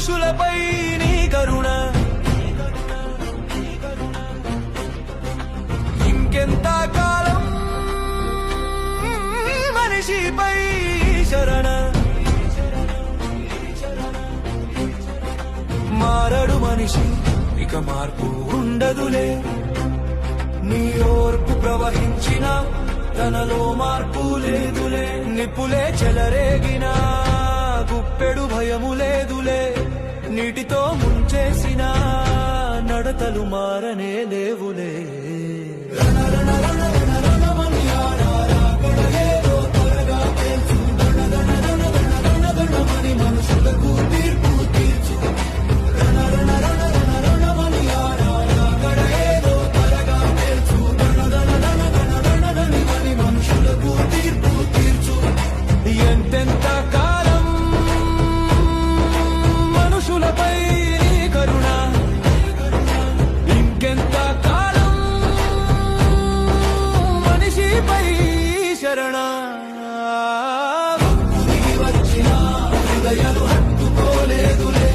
మనుషులపై నీ కరుణ ఇంకెంత కాలం మనిషిపై శరణ మారడు మనిషి ఇక మార్పు ఉండదులే నీ ఓర్పు ప్రవహించిన తనలో మార్పు లేదులే నిప్పులే చెలరేగిన గుప్పెడు భయము లేదులే నీటితో ముంచేసిన నడతలు మారనే లేవులే మనుషులకు తీర్పు తీర్చు మనుషులకు తీర్పు తీర్చు ఎంతెంత కాలం మనుషులపై కరుణ ఇంకెంత కాలం మనిషిపై శరణ వచ్చిన హృదయాలు హత్తుకోలేదులే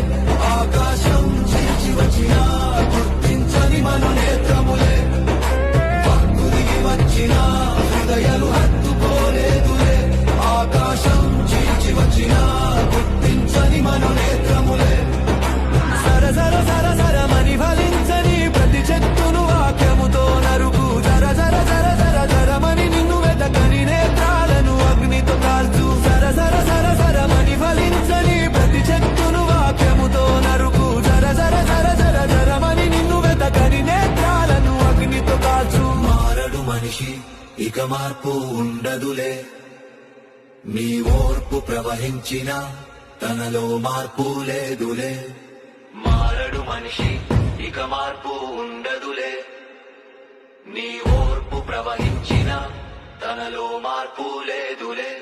ఆకాశం చీల్చి వచ్చిన గుర్తించని మన నేత్రములే భక్తుడికి వచ్చిన హృదయాలు హత్తుకోలేదులే ఆకాశం చీల్చి వచ్చిన గుర్తించని మన నేత్రములే సర సర సర సరమని ఫలించని ప్రతి చెట్టును వాక్యముతో నరుకు జర జర జర జర జరమని నిన్ను వెతకని నేత్రాలను అగ్నితో కాల్చు సర సర సర సరమని ఫలించని ప్రతి చెట్టును వాక్యముతో నరుకు జర జర జర జర జరమని నిన్ను వెతకని నేత్రాలను అగ్నితో కాల్చు మారడు మనిషి ఇక మార్పు ఉండదులే నీ ఓర్పు ప్రవహించిన తనలో మార్పు లేదులే మారడు మనిషి ఇక మార్పు ఉండదులే నీ ఓర్పు ప్రవహించిన తనలో మార్పు లేదులే